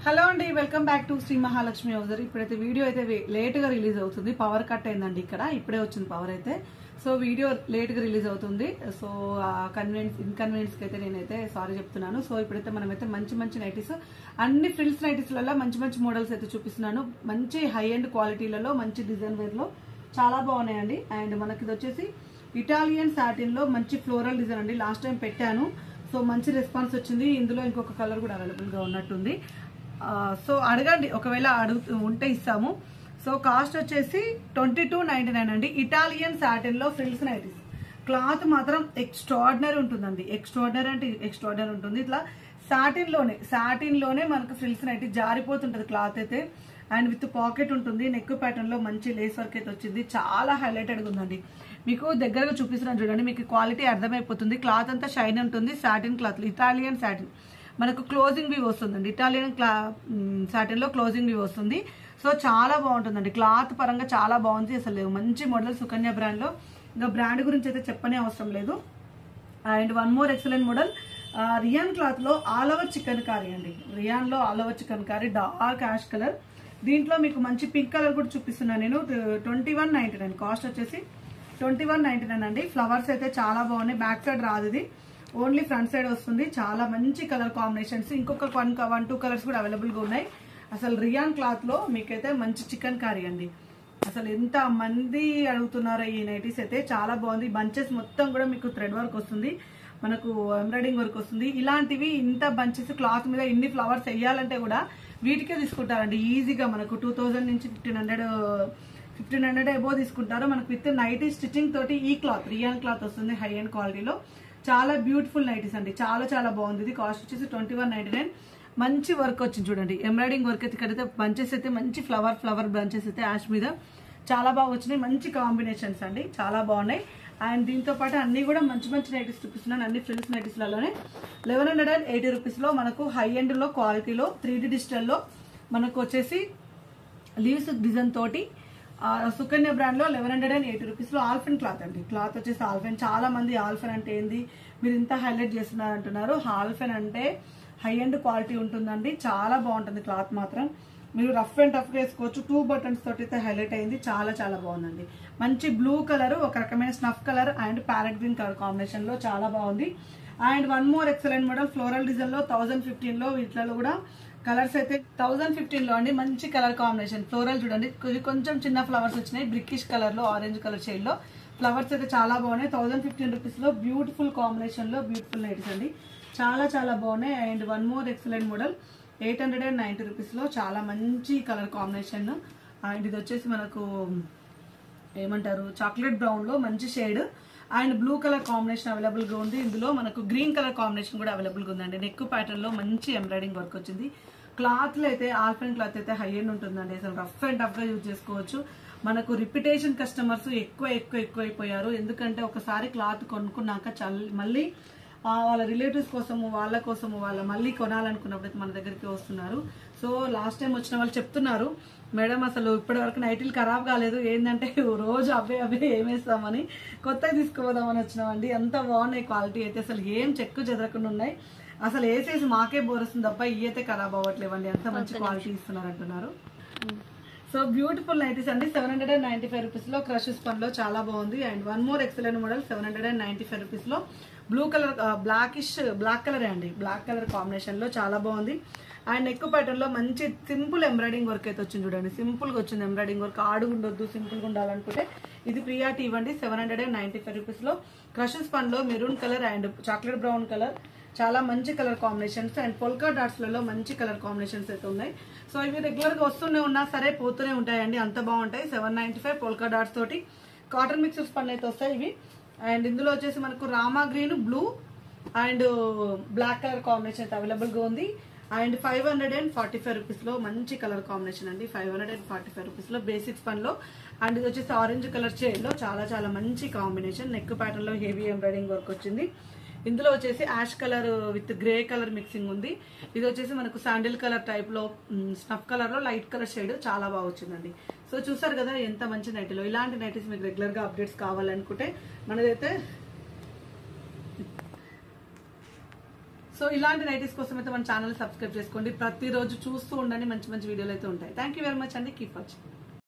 Hello అండి, welcome back to Shri Mahalakshmi హౌజర్. ఇప్పుడైతే వీడియో అయితే లేట్ గా రిలీజ్ అవుతుంది. పవర్ కట్ అయిందండి, ఇక్కడ ఇప్పుడే వచ్చింది పవర్ అయితే. సో వీడియో లేట్ గా రిలీజ్ అవుతుంది. సో ఇన్కన్వీనియన్స్ కి అయితే నేనైతే సారీ చెప్తున్నాను. సో ఇప్పుడైతే మనమైతే మంచి మంచి నైటీస్, అన్ని ఫ్రిల్స్ నైటీస్లలో మంచి మంచి మోడల్స్ అయితే చూపిస్తున్నాను. మంచి హై ఎండ్ క్వాలిటీలలో మంచి డిజైన్ వేర్ లో చాలా బాగున్నాయండి. అండ్ మనకి ఇది వచ్చేసి ఇటాలియన్ సాటిన్ లో మంచి ఫ్లోరల్ డిజైన్ అండి. లాస్ట్ టైం పెట్టాను, సో మంచి రెస్పాన్స్ వచ్చింది. ఇందులో ఇంకొక కలర్ కూడా అవైలబుల్ గా ఉన్నట్టుంది. సో అడగండి, ఒకవేళ ఉంటే ఇస్తాము. సో కాస్ట్ వచ్చేసి 2299 అండి. ఇటాలియన్ సాటిన్ లో ఫ్రిల్స్ నైటీస్. క్లాత్ మాత్రం ఎక్స్ట్రాడినరీ ఉంటుందండి. ఎక్స్ట్రాడినరీ అంటే ఎక్స్ట్రాడినరీ ఉంటుంది. ఇట్లా సాటిన్ లోనే మనకు ఫ్రిల్స్ నైటీ జారిపోతుంటది క్లాత్ అయితే. అండ్ విత్ పాకెట్ ఉంటుంది. నెక్ ప్యాటర్న్ లో మంచి లేస్ వర్క్ అయితే వచ్చింది. చాలా హైలైటెడ్ గా ఉందండి. మీకు దగ్గరగా చూపిస్తున్నాను చూడండి, మీకు క్వాలిటీ అర్థమైపోతుంది. క్లాత్ అంతా షైన్ ఉంటుంది. Satin cloth, Italian satin. మనకు క్లోజింగ్ వ్యూ వస్తుందండి. ఇటాలియన్ సాటిన్ లో క్లోజింగ్ వ్యూ వస్తుంది. సో చాలా బాగుంటుందండి. క్లాత్ పరంగా చాలా బాగుంది. అసలు మంచి మోడల్ సుకన్య బ్రాండ్ లో. ఇంకా బ్రాండ్ గురించి అయితే చెప్పనే అవసరం లేదు. And one more excellent model rayon cloth లో ఆల్ ఓవర్ చికెన్ కారీ అండి. రియాన్ లో all over chikankari, dark ash colour. దీంట్లో మీకు మంచి పింక్ కలర్ కూడా చూపిస్తున్నాను నేను. 2199 కాస్ట్ వచ్చేసి 2199 అండి. ఫ్లవర్స్ అయితే చాలా బాగున్నాయి. బ్యాక్ సైడ్ రాదు, ఇది ఓన్లీ ఫ్రంట్ సైడ్ వస్తుంది. చాలా మంచి కలర్ కాంబినేషన్స్, ఇంకొక 1-2 కలర్స్ కూడా అవైలబుల్ గా ఉన్నాయి. అసలు రియాన్ క్లాత్ లో మీకైతే మంచి చికెన్ కారీ అండి. అసలు ఎంత మంది అడుగుతున్నారో ఈ నైటీస్ అయితే. చాలా బాగుంది. బంచెస్ మొత్తం కూడా మీకు థ్రెడ్ వర్క్ వస్తుంది, మనకు ఎంబ్రాయిడింగ్ వర్క్ వస్తుంది. ఇలాంటివి ఇంత బంచెస్ క్లాత్ మీద ఇన్ని ఫ్లవర్స్ వేయాలంటే కూడా వీటికే తీసుకుంటారండి ఈజీగా. మనకు 2000 నుంచి 1500 అబో తీసుకుంటారు. మనకు విత్ నైటీ స్టిచ్చింగ్ తోటి ఈ క్లాత్ రియాన్ క్లాత్ వస్తుంది హై ఎండ్ క్వాలిటీలో. చాలా బ్యూటిఫుల్ నైటీస్ అండి. చాలా చాలా బాగుంది. ఇది కాస్ట్ వచ్చేసి 2199. మంచి వర్క్ వచ్చింది చూడండి, ఎంబ్రాయిడింగ్ వర్క్ అయితే. ఇక్కడైతే బంచెస్ అయితే మంచి ఫ్లవర్ బంచెస్ అయితే యాష్ మీద చాలా బాగా వచ్చినాయి. మంచి కాంబినేషన్స్ అండి, చాలా బాగున్నాయి. అండ్ దీంతో పాటు అన్ని కూడా మంచి మంచి నైటీస్ చూపిస్తున్నాను. అన్ని ఫ్రిల్స్ నైటీస్ లలోనే 1180 రూపీస్ లో మనకు హై ఎండ్ లో క్వాలిటీలో 3D డిజిటల్ లో మనకు వచ్చేసి లీవ్స్ డిజైన్ తోటి సుకన్య బ్రాండ్ లో 1180 రూపీస్ లో ఆల్ఫెన్ క్లాత్ అండి. క్లాత్ వచ్చేసి ఆల్ఫెన్. చాలా మంది ఆల్ఫెన్ అంటే ఏంది, మీరు ఇంత హైలైట్ చేస్తున్నారు అంటున్నారు. ఆల్ఫెన్ అంటే హై ఎండ్ క్వాలిటీ ఉంటుందండి. చాలా బాగుంటుంది క్లాత్ మాత్రం. మీరు రఫ్ అండ్ టఫ్ వేసుకోవచ్చు. 2 బటన్స్ తోటి అయితే హైలైట్ అయింది. చాలా చాలా బాగుందండి. మంచి బ్లూ కలర్, ఒక రకమైన snuff colour and parrot green colour combination లో చాలా బాగుంది. And one more excellent model floral design లో 1015 లో వీటిలో కూడా కలర్స్ అయితే 1015 లో అండి. మంచి కలర్ కాంబినేషన్. ఫ్లోరల్ చూడండి, కొంచెం చిన్న ఫ్లవర్స్ వచ్చినాయి. బ్రికిష్ కలర్ లో, ఆరెంజ్ కలర్ షేడ్ లో ఫ్లవర్స్ అయితే చాలా బాగున్నాయి. 1015 రూపీస్ లో బ్యూటిఫుల్ కాంబినేషన్ లో బ్యూటిఫుల్ నైటీస్ అండి. చాలా చాలా బాగున్నాయి. And one more excellent model 890 rupees లో చాలా మంచి కలర్ కాంబినేషన్. అండ్ ఇది వచ్చేసి మనకు ఏమంటారు, చాక్లెట్ బ్రౌన్ లో మంచి shade and blue colour combination available గా ఉంది. ఇందులో మనకు గ్రీన్ కలర్ కాంబినేషన్ కూడా అవైలబుల్ గా ఉందండి. నెక్ ప్యాటర్న్ లో మంచి ఎంబ్రాయిడింగ్ వర్క్ వచ్చింది. క్లాత్ లో అయితే ఆల్ఫెన్ క్లాత్ అయితే హై ఎండ్ ఉంటుందండి. అసలు రఫ్ అండ్ టఫ్ గా యూజ్ చేసుకోవచ్చు. మనకు రిపిటేషన్ కస్టమర్స్ ఎక్కువైపోయారు. ఎందుకంటే ఒకసారి క్లాత్ కొనుక్కున్నాక మళ్ళీ వాళ్ళ రిలేటివ్స్ కోసము, వాళ్ళ మళ్ళీ కొనాలనుకున్నప్పుడు మన దగ్గరికి వస్తున్నారు. సో లాస్ట్ టైం వచ్చిన వాళ్ళు చెప్తున్నారు, మేడం అసలు ఇప్పటి వరకు నైటీలు ఖరాబ్ కాలేదు, ఏంటంటే రోజు అవే ఏమేస్తామని కొత్తగా తీసుకుపోదామని వచ్చినామండి. అంత బాగున్నాయి క్వాలిటీ అయితే. అసలు ఏం చెక్కు చెదరకుండా ఉన్నాయి. అసలు వేసేసి మాకే బోరుస్తుంది తప్ప ఇవైతే ఖరాబ్ అవ్వట్లేవండి. అంత మంచి క్వాలిటీ ఇస్తున్నారు అంటున్నారు. సో బ్యూటిఫుల్ నైటీస్ అండి. 795 రూపీస్ లో క్రష్ స్పన్ లో చాలా బాగుంది. And one more excellent model 795 rupees లో బ్లూ కలర్, బ్లాక్ కలర్ అండి. బ్లాక్ కలర్ కాంబినేషన్ లో చాలా బాగుంది. అండ్ నెక్ ప్యాటర్న్ లో మంచి సింపుల్ ఎంబ్రాయిడింగ్ వర్క్ అయితే వచ్చింది చూడండి. సింపుల్ గా వచ్చింది ఎంబ్రాయిడింగ్ వర్క్. ఆడుగుండొద్దు, సింపుల్ గా ఉండాలనుకుంటే ఇది ప్రియారిటీ ఇవ్వండి. 795 రూపీస్ లో క్రష్ స్పన్ లో maroon colour and chocolate brown colour చాలా మంచి colour combinations. And polka dots లలో మంచి కలర్ కాంబినేషన్స్ అయితే ఉన్నాయి. సో ఇవి రెగ్యులర్ గా వస్తూనే ఉన్నా సరే పోతూనే ఉంటాయండి, అంత బాగుంటాయి. 795 పొల్కా డాట్స్ తోటి కాటన్ మిక్సర్ స్పన్ అయితే వస్తాయి ఇవి. అండ్ ఇందులో వచ్చేసి మనకు Rama green, blue and black colour combination అయితే అవైలబుల్ గా ఉంది. అండ్ 545 రూపీస్ లో మంచి కలర్ కాంబినేషన్ అండి. 545 రూపీస్ లో బేసిక్ స్పన్ లో. అండ్ ఇది వచ్చేసి ఆరెంజ్ కలర్ షేడ్ లో చాలా చాలా మంచి కాంబినేషన్. నెక్ ప్యాటర్న్ లో హెవీ ఎంబ్రాయిడింగ్ వర్క్ వచ్చింది. ఇందులో వచ్చేసి ash colour with grey colour mixing ఉంది. ఇది వచ్చేసి మనకు శాండిల్ కలర్ టైప్ లో, స్నఫ్ కలర్ లో లైట్ కలర్ షేడ్ చాలా బాగా వచ్చిందండి. సో చూసారు కదా ఎంత మంచి నైటీలో. ఇలాంటి నైటీస్ మీకు రెగ్యులర్ గా అప్డేట్స్ కావాలనుకుంటే మనదైతే సో ఇలాంటి నైటీస్ కోసం అయితే మన ఛానల్ సబ్స్క్రైబ్ చేసుకోండి. ప్రతిరోజు చూస్తూ ఉండండి, మంచి మంచి వీడియోలు అయితే ఉంటాయి. థ్యాంక్ యూ వెరీ మచ్ అండి. Keep watching.